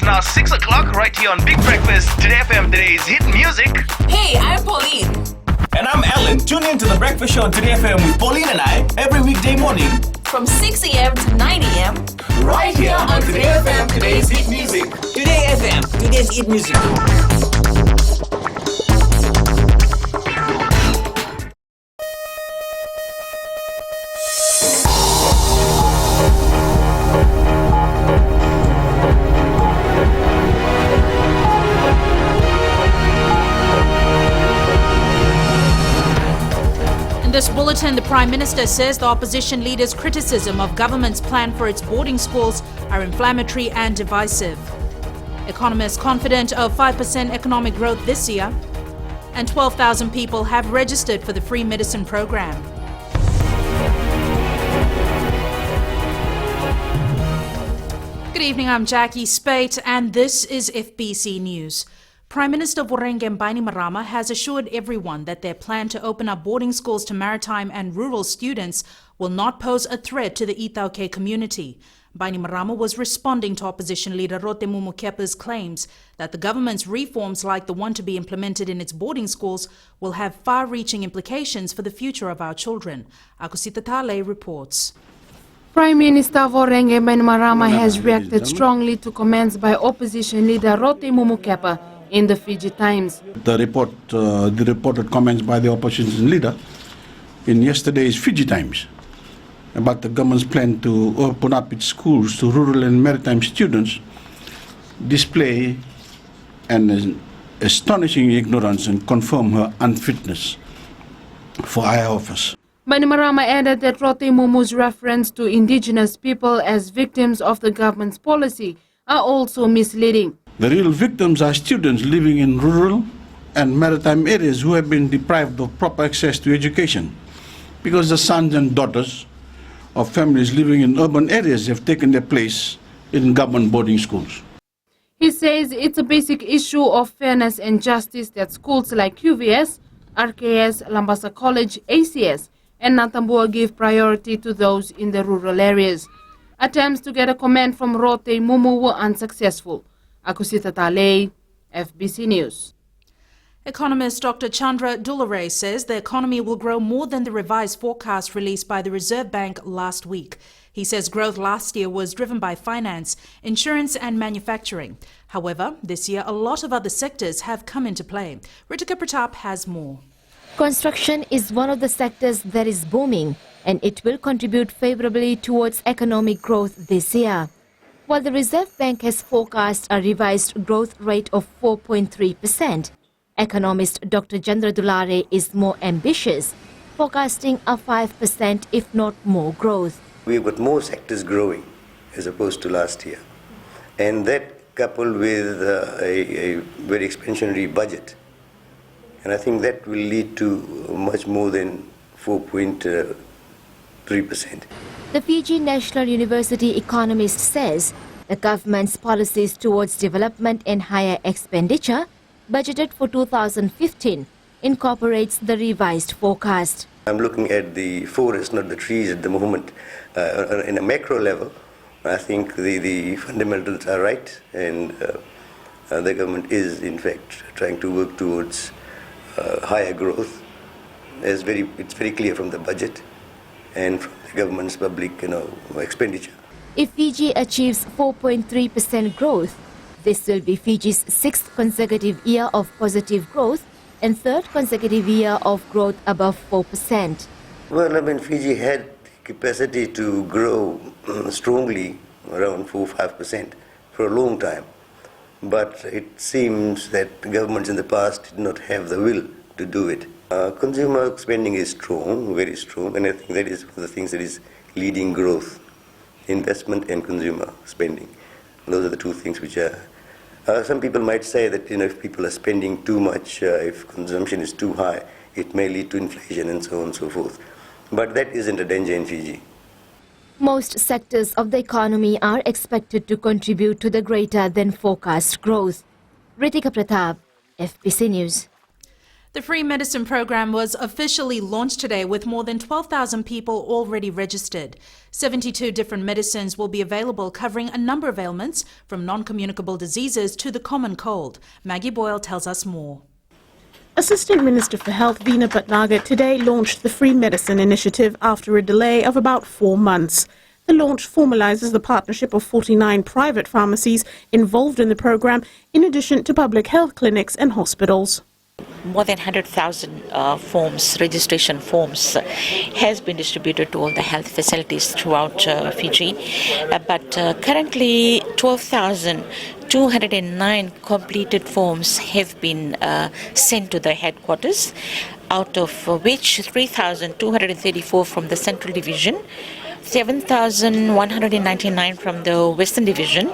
It's now 6 o'clock right here on Big Breakfast. Today FM, today's hit music. Hey, I'm Pauline. And I'm Alan. Tune in to the Breakfast Show on Today FM with Pauline and I every weekday morning From 6 a.m. to 9 a.m. right here on Today FM, today's hit music. Today FM, today's hit music. In this bulletin, the Prime Minister says the opposition leader's criticism of government's plan for its boarding schools are inflammatory and divisive. Economists confident of 5% economic growth this year, and 12,000 people have registered for the free medicine program. Good evening, I'm Jackie Spate, and this is FBC News. Prime Minister Vorenge Bainimarama has assured everyone that their plan to open up boarding schools to maritime and rural students will not pose a threat to the Ithauke community. Bainimarama was responding to opposition leader Rotemu Mukepa's claims that the government's reforms like the one to be implemented in its boarding schools will have far-reaching implications for the future of our children. Akusita Tale reports. Prime Minister Vorenge Bainimarama has reacted strongly to comments by opposition leader Rotemu Mukepa in the Fiji Times. The reported comments by the opposition leader in yesterday's Fiji Times about the government's plan to open up its schools to rural and maritime students display an astonishing ignorance and confirm her unfitness for higher office. Bainimarama added that Rotemumu's reference to indigenous people as victims of the government's policy are also misleading. The real victims are students living in rural and maritime areas who have been deprived of proper access to education because the sons and daughters of families living in urban areas have taken their place in government boarding schools. He says it's a basic issue of fairness and justice that schools like QVS, RKS, Lambasa College, ACS and Natambua give priority to those in the rural areas. Attempts to get a comment from Rotemumu were unsuccessful. Akusita Tale, FBC News. Economist Dr. Chandra Dulare says the economy will grow more than the revised forecast released by the Reserve Bank last week. He says growth last year was driven by finance, insurance and manufacturing. However, this year a lot of other sectors have come into play. Ritika Pratap has more. Construction is one of the sectors that is booming, and it will contribute favorably towards economic growth this year. While the Reserve Bank has forecast a revised growth rate of 4.3%, economist Dr. Chandra Dulare is more ambitious, forecasting a 5% if not more growth. We've got more sectors growing as opposed to last year, and that coupled with a very expansionary budget, and I think that will lead to much more than 4.3%. The Fiji National University economist says the government's policies towards development and higher expenditure, budgeted for 2015, incorporates the revised forecast. I'm looking at the forest, not the trees at the moment. In a macro level, I think the fundamentals are right, and the government is in fact trying to work towards higher growth. It's very clear from the budget and from the government's public expenditure. If Fiji achieves 4.3% growth, this will be Fiji's 6th consecutive year of positive growth and 3rd consecutive year of growth above 4%. Well, I mean, Fiji had the capacity to grow strongly around 4-5% for a long time. But it seems that governments in the past did not have the will to do it. Consumer spending is strong, very strong, and I think that is one of the things that is leading growth, investment and consumer spending. Those are the two things which are... some people might say that if people are spending too much, if consumption is too high, it may lead to inflation and so on and so forth. But that isn't a danger in Fiji. Most sectors of the economy are expected to contribute to the greater than forecast growth. Ritika Pratap, FBC News. The free medicine program was officially launched today with more than 12,000 people already registered. 72 different medicines will be available, covering a number of ailments from non-communicable diseases to the common cold. Maggie Boyle tells us more. Assistant Minister for Health Veena Bhatnagar today launched the Free Medicine Initiative after a delay of about 4 months. The launch formalises the partnership of 49 private pharmacies involved in the programme, in addition to public health clinics and hospitals. More than 100,000 registration forms has been distributed to all the health facilities throughout Fiji. But currently 12,209 completed forms have been sent to the headquarters, out of which 3,234 from the Central Division, 7,199 from the Western Division,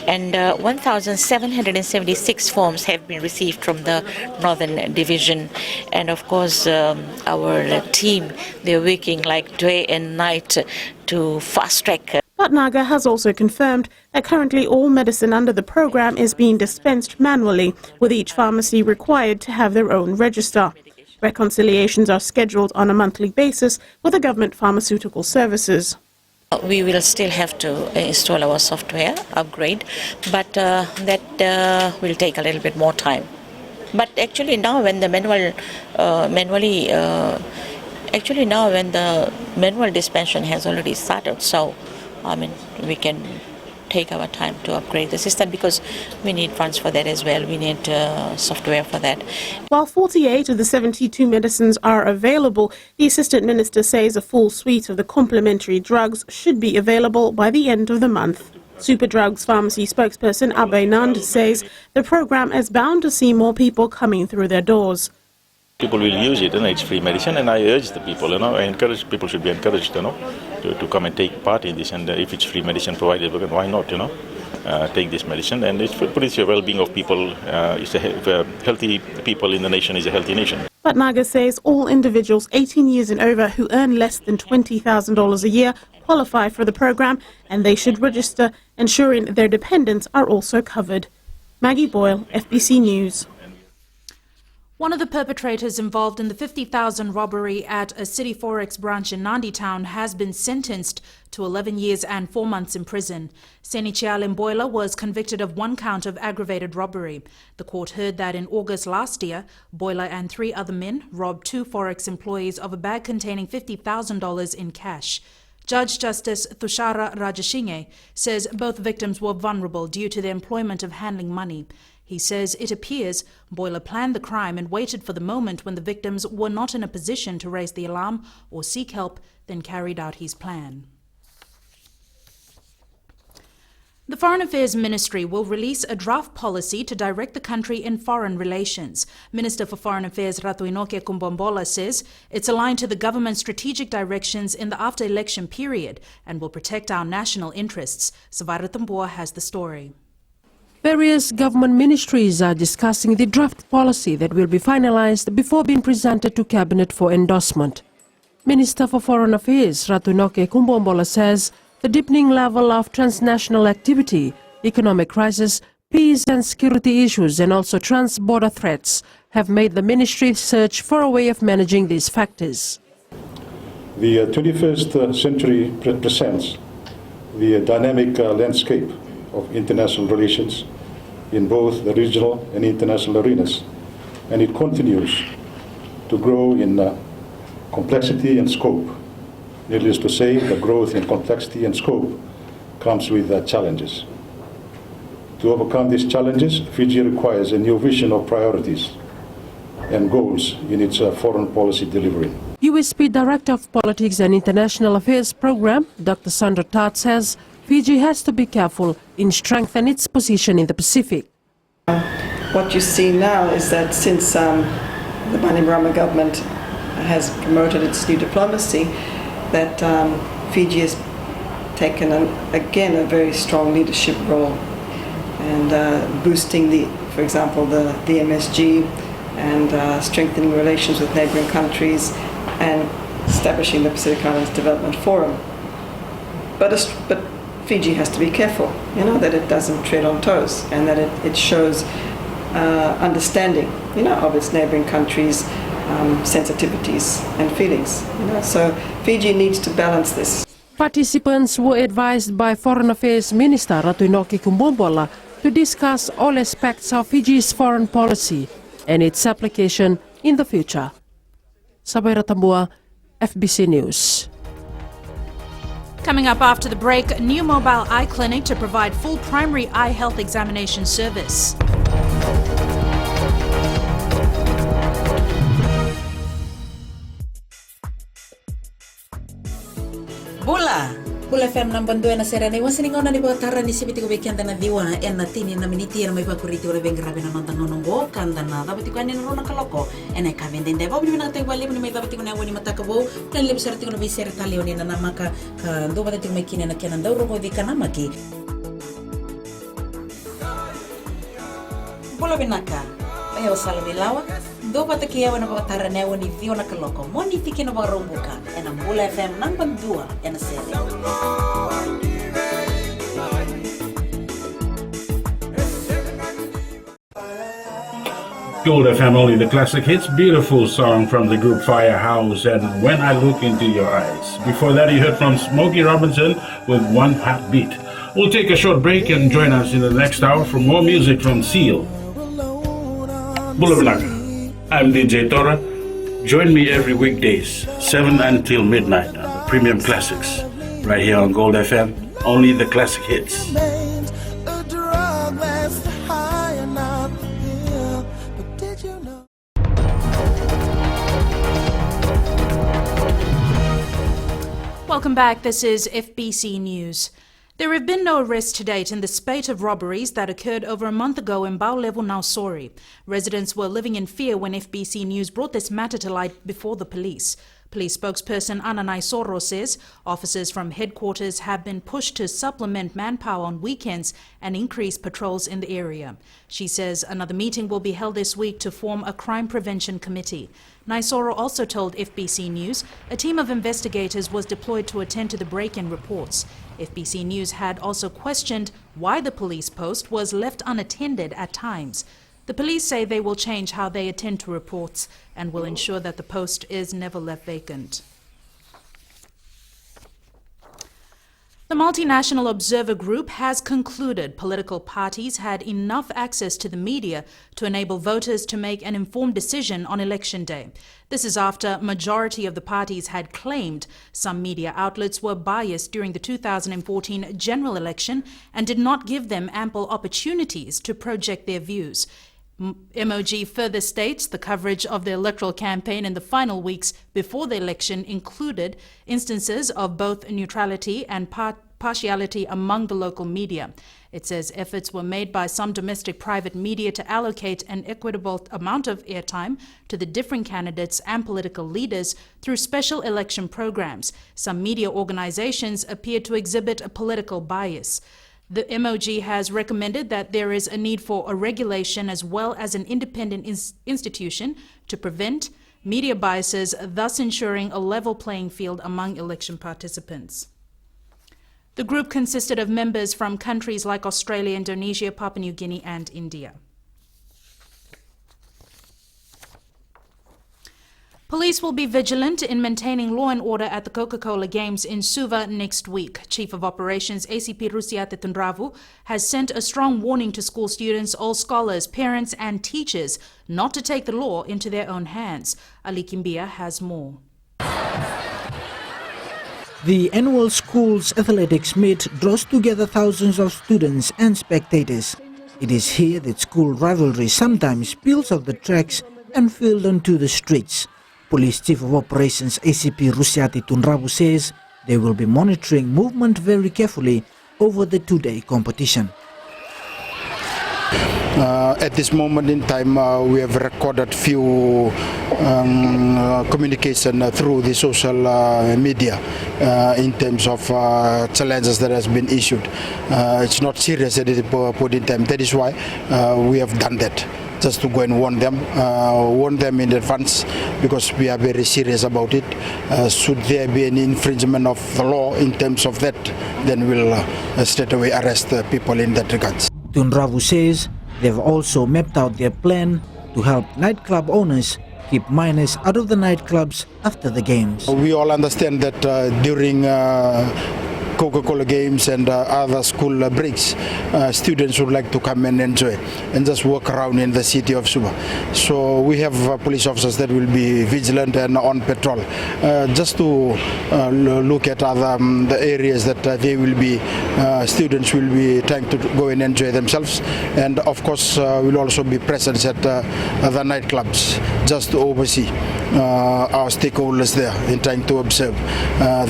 and 1,776 forms have been received from the Northern Division. And of course, our team, they're working like day and night to fast track. Bhatnagar has also confirmed that currently all medicine under the program is being dispensed manually, with each pharmacy required to have their own register. Reconciliations are scheduled on a monthly basis with the government pharmaceutical services. We will still have to install our software, upgrade, but that will take a little bit more time. But actually now when the manual dispensation has already started, so I mean we can take our time to upgrade the system, because we need funds for that as well. We need software for that. While 48 of the 72 medicines are available, the Assistant Minister says a full suite of the complementary drugs should be available by the end of the month. Superdrugs pharmacy spokesperson Abhay Nand says the program is bound to see more people coming through their doors. People will use it, it's free medicine, and I urge the people, I encourage people should be encouraged, to come and take part in this. And if it's free medicine provided, why not, take this medicine? And it's for the well-being of people. Healthy people in the nation is a healthy nation. Bhatnagar says all individuals 18 years and over who earn less than $20,000 a year qualify for the program, and they should register, ensuring their dependents are also covered. Maggie Boyle, FBC News. One of the perpetrators involved in the 50,000 robbery at a City Forex branch in Nandi Town has been sentenced to 11 years and 4 months in prison. Senichial Mboila was convicted of 1 count of aggravated robbery. The court heard that in August last year, Boila and 3 other men robbed 2 Forex employees of a bag containing $50,000 in cash. Judge Justice Thushara Rajasinghe says both victims were vulnerable due to their employment of handling money. He says it appears Boila planned the crime and waited for the moment when the victims were not in a position to raise the alarm or seek help, then carried out his plan. The Foreign Affairs Ministry will release a draft policy to direct the country in foreign relations. Minister for Foreign Affairs Ratuinoke Kumbombola says it's aligned to the government's strategic directions in the after-election period and will protect our national interests. Savara Tambua has the story. Various government ministries are discussing the draft policy that will be finalized before being presented to Cabinet for endorsement. Minister for Foreign Affairs Ratuinoke Kumbombola says the deepening level of transnational activity, economic crisis, peace and security issues and also trans-border threats have made the ministry search for a way of managing these factors. The 21st century presents the dynamic landscape of international relations in both the regional and international arenas, and it continues to grow in complexity and scope. Needless to say, the growth in complexity and scope comes with challenges. To overcome these challenges, Fiji requires a new vision of priorities and goals in its foreign policy delivery. USP Director of Politics and International Affairs Program, Dr. Sandra Tart, says Fiji has to be careful in strengthening its position in the Pacific. What you see now is that since the Bainimarama government has promoted its new diplomacy, that Fiji has taken again a very strong leadership role and boosting for example, the MSG and strengthening relations with neighbouring countries and establishing the Pacific Islands Development Forum. But Fiji has to be careful, that it doesn't tread on toes and that it shows understanding, of its neighbouring countries' sensitivities and feelings. So Fiji needs to balance this. Participants were advised by Foreign Affairs Minister Ratuinoke Kumbombola to discuss all aspects of Fiji's foreign policy and its application in the future. Sabaira Tambua, FBC News. Coming up after the break, a new mobile eye clinic to provide full primary eye health examination service. Bula FM nambandua na serena iwan siningaw na nibawatara ni sibiti ko bekianda na diwa en na tini na miniti na may pakuriti wala bengrabe na nantang nonongo kanda na dapat ko anin runa kaloko en ay kabenden debo bili na tayo wali ni may dapat ko na wani matakabo kan lebi sarati ko na bisera talio ni na namaka do batat ko may kina na kinan daw ro ko di kanamaki Bula binaka ayo sala bilawa do batak kiya wana bawatara na wani dio na kaloko moni fiki na barumbuka en ang Bula FM nambandua en na serena Gold FM, only the classic hits. Beautiful song from the group Firehouse and When I Look Into Your Eyes. Before that, you heard from Smokey Robinson with One Heartbeat. We'll take a short break and join us in the next hour for more music from Seal. Bulavinaka. I'm DJ Tora. Join me every weekdays, 7 until midnight on the Premium Classics. Right here on Gold FM, only the classic hits. Welcome back. This is FBC News. There have been no arrests to date in the spate of robberies that occurred over a month ago in Baulevo, Nausori. Residents were living in fear when FBC News brought this matter to light before the police. Police spokesperson Ana Naisoro says officers from headquarters have been pushed to supplement manpower on weekends and increase patrols in the area. She says another meeting will be held this week to form a crime prevention committee. Naisoro also told FBC News a team of investigators was deployed to attend to the break-in reports. FBC News had also questioned why the police post was left unattended at times. The police say they will change how they attend to reports and will ensure that the post is never left vacant. The Multinational Observer Group has concluded political parties had enough access to the media to enable voters to make an informed decision on election day. This is after a majority of the parties had claimed some media outlets were biased during the 2014 general election and did not give them ample opportunities to project their views. MOG further states the coverage of the electoral campaign in the final weeks before the election included instances of both neutrality and partiality among the local media. It says efforts were made by some domestic private media to allocate an equitable amount of airtime to the different candidates and political leaders through special election programs. Some media organizations appear to exhibit a political bias. The MOG has recommended that there is a need for a regulation as well as an independent institution to prevent media biases, thus ensuring a level playing field among election participants. The group consisted of members from countries like Australia, Indonesia, Papua New Guinea and India. Police will be vigilant in maintaining law and order at the Coca-Cola Games in Suva next week. Chief of Operations ACP Rusiate Tundravu has sent a strong warning to school students, all scholars, parents and teachers not to take the law into their own hands. Ali Kimbia has more. The annual school's athletics meet draws together thousands of students and spectators. It is here that school rivalry sometimes spills off the tracks and spilled onto the streets. Police Chief of Operations ACP Rusiati Tunrabu says they will be monitoring movement very carefully over the two-day competition. At this moment in time, we have recorded few communication through the social media in terms of challenges that has been issued. It's not serious at this point in time. That is why we have done that, just to go and warn them in advance, because we are very serious about it. Should there be any infringement of the law in terms of that, then we'll straight away arrest people in that regard. Tunravu says They've also mapped out their plan to help nightclub owners keep minors out of the nightclubs after the games. We all understand that during Coca-Cola games and other school breaks, students would like to come and enjoy and just walk around in the city of Suva. So we have police officers that will be vigilant and on patrol, just to look at other the areas that they will be students will be trying to go and enjoy themselves, and of course will also be present at the nightclubs just to oversee our stakeholders there in trying to observe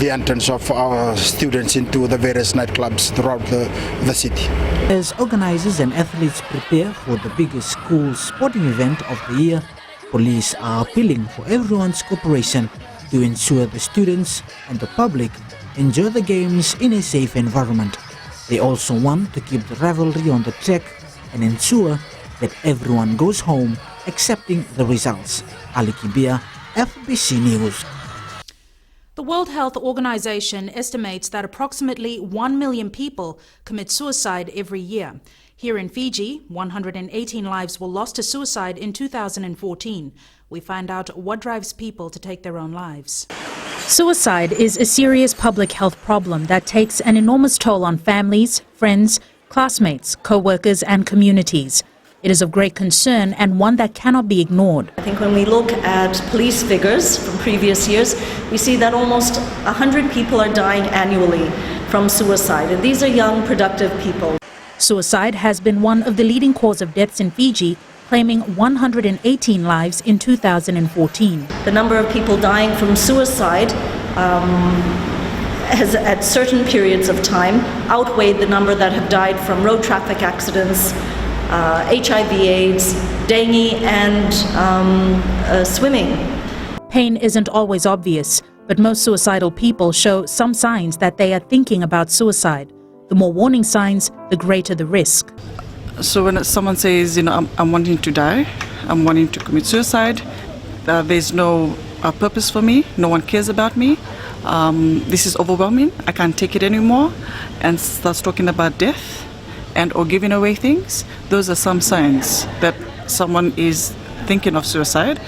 the entrance of our students into the various nightclubs throughout the city. As organizers and athletes prepare for the biggest school sporting event of the year, police are appealing for everyone's cooperation to ensure the students and the public enjoy the games in a safe environment. They also want to keep the rivalry on the track and ensure that everyone goes home accepting the results. Ali Kibia, FBC News. The World Health Organization estimates that approximately 1 million people commit suicide every year. Here in Fiji, 118 lives were lost to suicide in 2014. We find out what drives people to take their own lives. Suicide is a serious public health problem that takes an enormous toll on families, friends, classmates, co-workers and communities. It is of great concern and one that cannot be ignored. I think when we look at police figures from previous years, we see that almost 100 people are dying annually from suicide, and these are young, productive people. Suicide has been one of the leading cause of deaths in Fiji, claiming 118 lives in 2014. The number of people dying from suicide has, at certain periods of time, outweighed the number that have died from road traffic accidents, HIV/AIDS, dengue, and swimming. Pain isn't always obvious, but most suicidal people show some signs that they are thinking about suicide. The more warning signs, the greater the risk. So when someone says, I'm wanting to die, I'm wanting to commit suicide, there's no purpose for me, no one cares about me, this is overwhelming, I can't take it anymore, and starts talking about death and or giving away things, those are some signs that someone is thinking of suicide.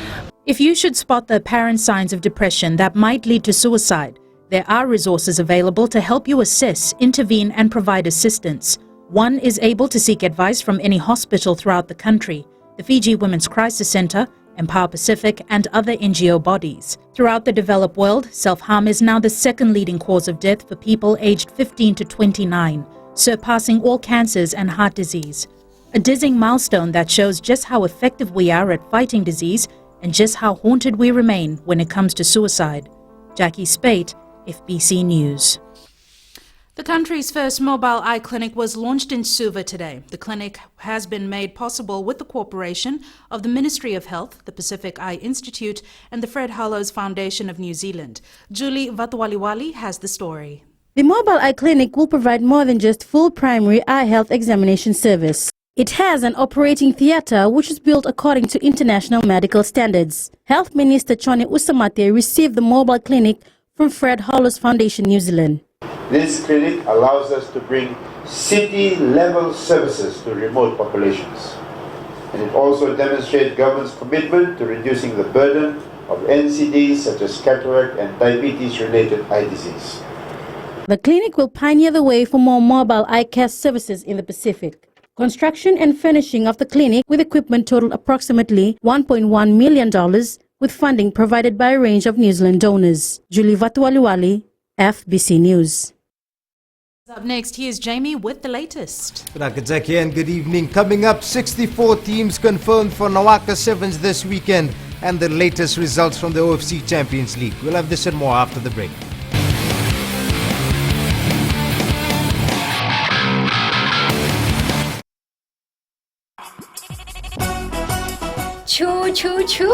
If you should spot the apparent signs of depression that might lead to suicide, there are resources available to help you assess, intervene and provide assistance. One is able to seek advice from any hospital throughout the country, the Fiji Women's Crisis Centre, Empower Pacific and other NGO bodies. Throughout the developed world, self-harm is now the second leading cause of death for people aged 15 to 29, surpassing all cancers and heart disease. A dizzying milestone that shows just how effective we are at fighting disease and just how haunted we remain when it comes to suicide. Jackie Spate, FBC News. The country's first mobile eye clinic was launched in Suva today. The clinic has been made possible with the cooperation of the Ministry of Health, the Pacific Eye Institute, and the Fred Hollows Foundation of New Zealand. Julie Vatwaliwali has the story. The mobile eye clinic will provide more than just full primary eye health examination service. It has an operating theatre which is built according to international medical standards. Health Minister Chone Usamate received the mobile clinic from Fred Hollows Foundation New Zealand. This clinic allows us to bring city-level services to remote populations. And it also demonstrates government's commitment to reducing the burden of NCDs such as cataract and diabetes-related eye disease. The clinic will pioneer the way for more mobile eye care services in the Pacific. Construction and furnishing of the clinic with equipment totaled approximately $1.1 million, with funding provided by a range of New Zealand donors. Julie Vatwaliwali, FBC News. Up next, here's Jamie with the latest. Good night, Jackie, and good evening. Coming up, 64 teams confirmed for Nawaka Sevens this weekend and the latest results from the OFC Champions League. We'll have this and more after the break. छू छू छू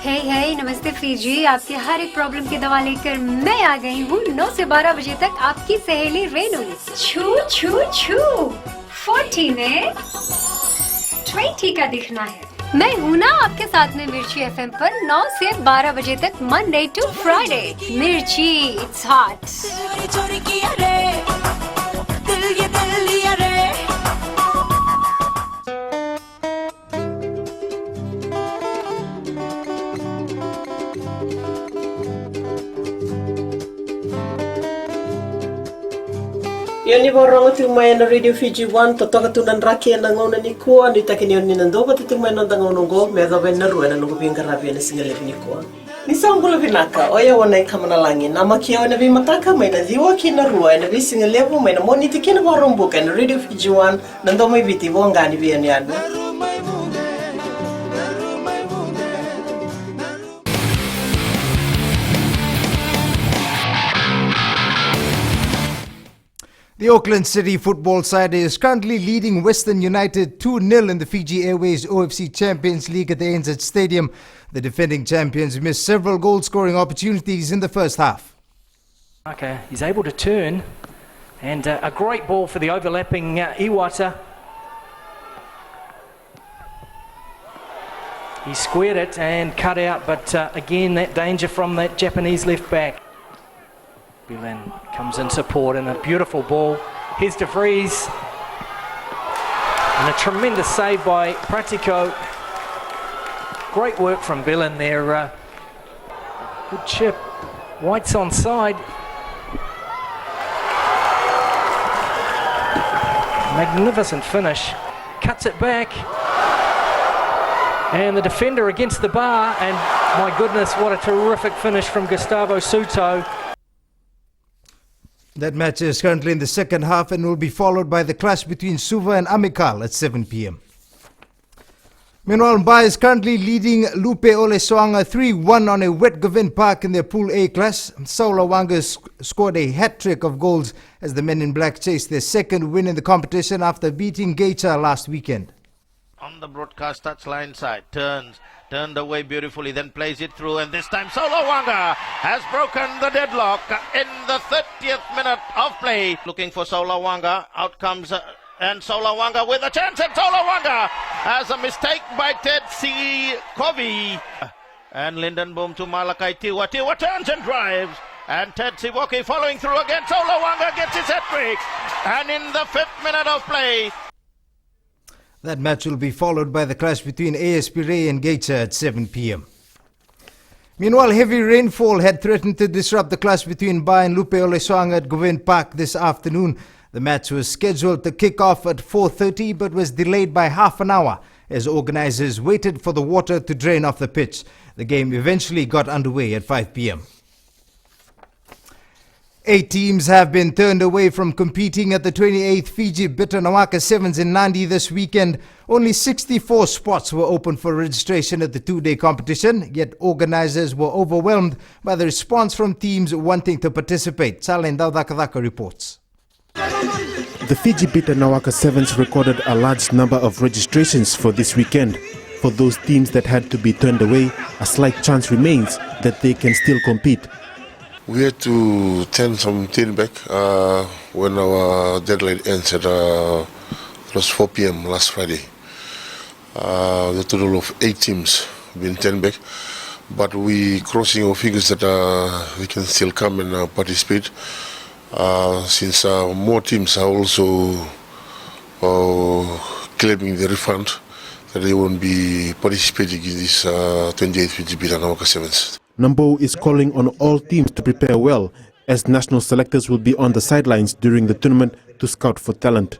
हे हे नमस्ते Fiji, आपकी हर एक problem की दवा लेकर मैं आ गई हूँ 9 से 12 बजे तक आपकी सहेली रेनू। छू छू छू 40 में 20 का दिखना है। मैं हूँ ना आपके साथ में मिर्ची एफएम पर 9 से 12 बजे तक मंडे टू फ्राइडे। मिर्ची, it's hot. Yoni borong tu mai na Radio Fiji 1 to toka tunan raki na ngona ni ko ni takini yoni nando tu mai na ngono go me ga ben na ruana no bin karabi na singale ni ko. Ni sangula vinaka oya wana kamana langi na makia na vi mataka mai na diwa kina rua na vi singale mai na moni tikina borong buka na Radio Fiji 1 nando mai viti bonga ni vi aniano. The Auckland City football side is currently leading Western United 2-0 in the Fiji Airways OFC Champions League at the ANZ Stadium. The defending champions missed several goal-scoring opportunities in the first half. Okay, he's able to turn, and a great ball for the overlapping Iwata. He squared it and cut out, but again that danger from that Japanese left back. Bilen comes in support and a beautiful ball. Here's De Vries. And a tremendous save by Pratiko. Great work from Bilen there. Good chip. White's on side. Magnificent finish. Cuts it back. And the defender against the bar. And my goodness, what a terrific finish from Gustavo Suto. That match is currently in the second half and will be followed by the clash between Suva and Amikal at 7 p.m. Meanwhile, Mbai is currently leading Lupe Olesoanga 3-1 on a wet Govind Park in their Pool A class. Saulawanga scored a hat-trick of goals as the men in black chased their second win in the competition after beating Geita last weekend. On the broadcast touchline side, turned away beautifully, then plays it through, and this time Solawanga has broken the deadlock in the 30th minute of play. Looking for Solawanga, out comes and Solawanga with a chance, and Solawanga has a mistake by Ted C. Covey. And Lindenboom to Malakai Tiwa. Tiwa turns and drives, and Ted Siwoki following through again. Solawanga gets his hat-trick, and in the 5th minute of play, that match will be followed by the clash between ASP Ray and Geita at 7 p.m. Meanwhile, heavy rainfall had threatened to disrupt the clash between Bai and Lupe Olesoanga at Govind Park this afternoon. The match was scheduled to kick off at 4:30 but was delayed by half an hour as organizers waited for the water to drain off the pitch. The game eventually got underway at 5 p.m. 8 teams have been turned away from competing at the 28th Fiji Bitter Nawaka Sevens in Nandi this weekend. Only 64 spots were open for registration at the 2-day competition, yet organizers were overwhelmed by the response from teams wanting to participate. Salen Daudakadaka reports. The Fiji Bitter Nawaka Sevens recorded a large number of registrations for this weekend. For those teams that had to be turned away, a slight chance remains that they can still compete. We had to turn some team back when our deadline ends at it was 4 p.m. last Friday. The total of 8 teams been turned back, but we crossing our fingers that we can still come and participate since more teams are also claiming the refund that they won't be participating in this 28th Fiji Bitter Nawaka Sevens. Nambo is calling on all teams to prepare well, as national selectors will be on the sidelines during the tournament to scout for talent.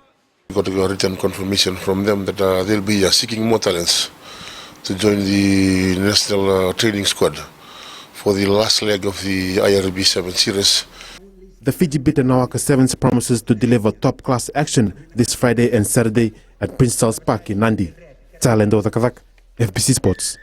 We got a written confirmation from them that they'll be seeking more talents to join the national training squad for the last leg of the IRB 7 series. The Fiji Bitter Nawaka Sevens promises to deliver top-class action this Friday and Saturday at Prince Charles Park in Nandi. Talendo Takavak, FBC Sports.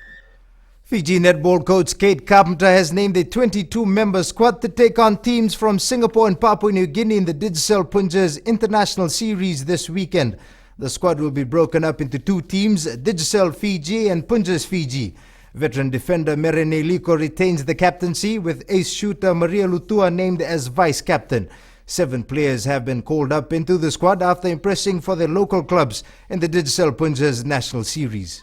Fiji netball coach Kate Carpenter has named a 22-member squad to take on teams from Singapore and Papua New Guinea in the Digicel Punjab's International Series this weekend. The squad will be broken up into 2 teams, Digicel Fiji and Punjab's Fiji. Veteran defender Merene Liko retains the captaincy, with ace shooter Maria Lutua named as vice-captain. 7 players have been called up into the squad after impressing for their local clubs in the Digicel Punjab's National Series.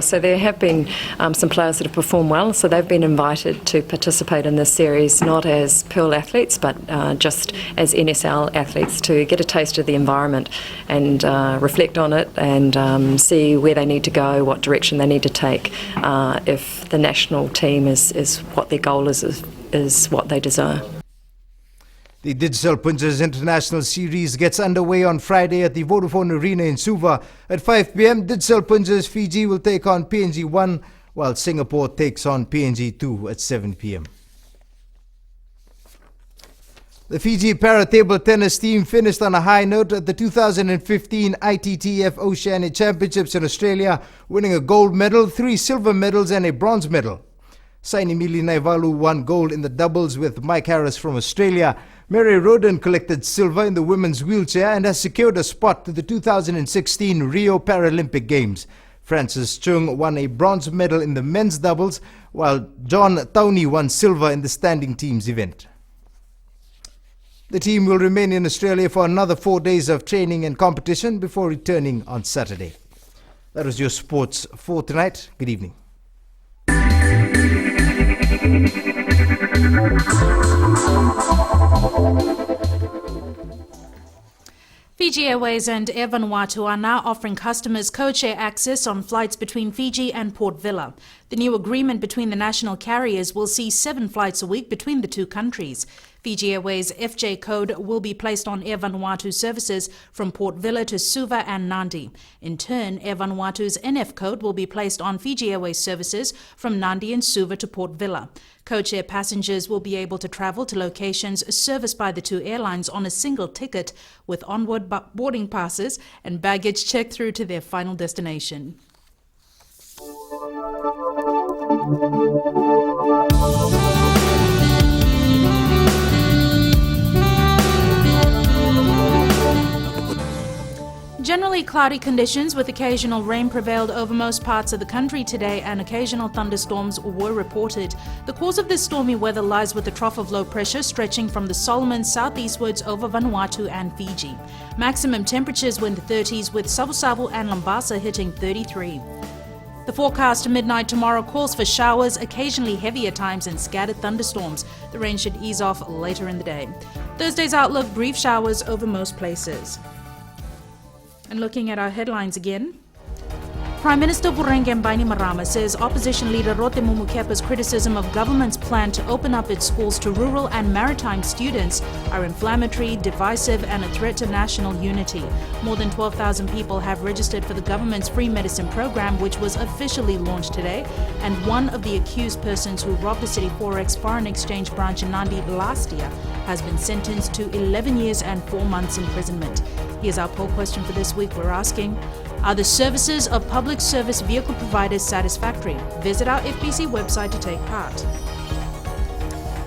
So there have been some players that have performed well, so they've been invited to participate in this series, not as Pearl athletes, but just as NSL athletes, to get a taste of the environment and reflect on it and see where they need to go, what direction they need to take, if the national team is what their goal is what they desire. The Digital Punjas International Series gets underway on Friday at the Vodafone Arena in Suva. At 5 p.m, Digital Punjas Fiji will take on PNG 1, while Singapore takes on PNG 2 at 7 p.m. The Fiji para table tennis team finished on a high note at the 2015 ITTF Oceania Championships in Australia, winning a gold medal, 3 silver medals and a bronze medal. Sainimili Naivalu won gold in the doubles with Mike Harris from Australia. Mary Roden collected silver in the women's wheelchair and has secured a spot to the 2016 Rio Paralympic Games. Francis Chung won a bronze medal in the men's doubles, while John Tawney won silver in the standing teams event. The team will remain in Australia for another 4 days of training and competition before returning on Saturday. That was your sports for tonight. Good evening. Fiji Airways and Air Vanuatu are now offering customers codeshare access on flights between Fiji and Port Vila. The new agreement between the national carriers will see 7 flights a week between the two countries. Fiji Airways' FJ code will be placed on Air Vanuatu services from Port Vila to Suva and Nadi. In turn, Air Vanuatu's NF code will be placed on Fiji Airways services from Nadi and Suva to Port Vila. Codeshare passengers will be able to travel to locations serviced by the two airlines on a single ticket with onward boarding passes and baggage checked through to their final destination. Generally cloudy conditions with occasional rain prevailed over most parts of the country today, and occasional thunderstorms were reported. The cause of this stormy weather lies with the trough of low pressure stretching from the Solomons southeastwards over Vanuatu and Fiji. Maximum temperatures were in the 30s, with Savu and Lambasa hitting 33. The forecast midnight tomorrow calls for showers, occasionally heavy at times, and scattered thunderstorms. The rain should ease off later in the day. Thursday's outlook, brief showers over most places. And looking at our headlines again, Prime Minister Vurenge Bainimarama says opposition leader Rote Mumukepa's criticism of government's plan to open up its schools to rural and maritime students are inflammatory, divisive, and a threat to national unity. More than 12,000 people have registered for the government's free medicine program, which was officially launched today, and one of the accused persons who robbed the City Forex foreign exchange branch in Nadi last year has been sentenced to 11 years and 4 months imprisonment. Here's our poll question for this week. We're asking, are the services of public service vehicle providers satisfactory? Visit our FBC website to take part.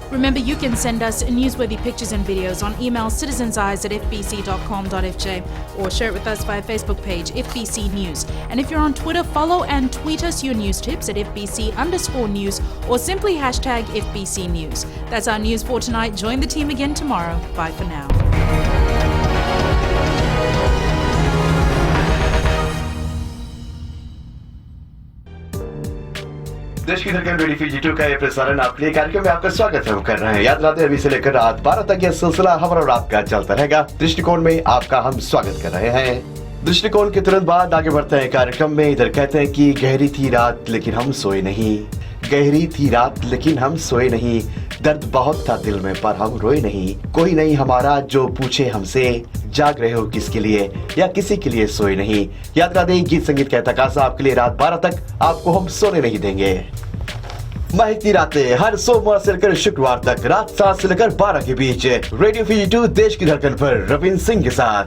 Remember, you can send us newsworthy pictures and videos on email citizenseyes@fbc.com.fj or share it with us via Facebook page FBC News. And if you're on Twitter, follow and tweet us your news tips at FBC_news or simply hashtag FBC News. That's our news for tonight. Join the team again tomorrow. Bye for now. देश की धड़कन radio Fiji 2 का ये प्रसारण आपके लिए कार्यक्रम में आपका स्वागत हम कर रहे हैं। याद रखते हैं अभी से लेकर रात 12 तक यह सिलसिला खबर और आपका चलता रहेगा। दृष्टिकोण में आपका हम स्वागत कर रहे हैं। दृष्टिकोण के तुरंत बाद आगे बढ़ते हैं कार्यक्रम में। इधर कहते हैं कि गहरी थी रात लेकिन हम सोए नहीं, गहरी थी रात लेकिन हम सोए नहीं, दर्द बहुत था दिल में पर हम रोए नहीं, कोई नहीं हमारा जो पूछे हमसे जाग रहे हो किसके लिए या किसी के लिए सोए नहीं। याद रखते हैं गीत संगीत का तकाजा आपके लिए रात 12 तक आपको हम सोने नहीं देंगे। महकती रातें हर सोमवार से लेकर शुक्रवार तक रात 7 से लेकर 12 के बीच रेडियो फीजी 2 देश की धड़कन पर रविंद्र सिंह के साथ।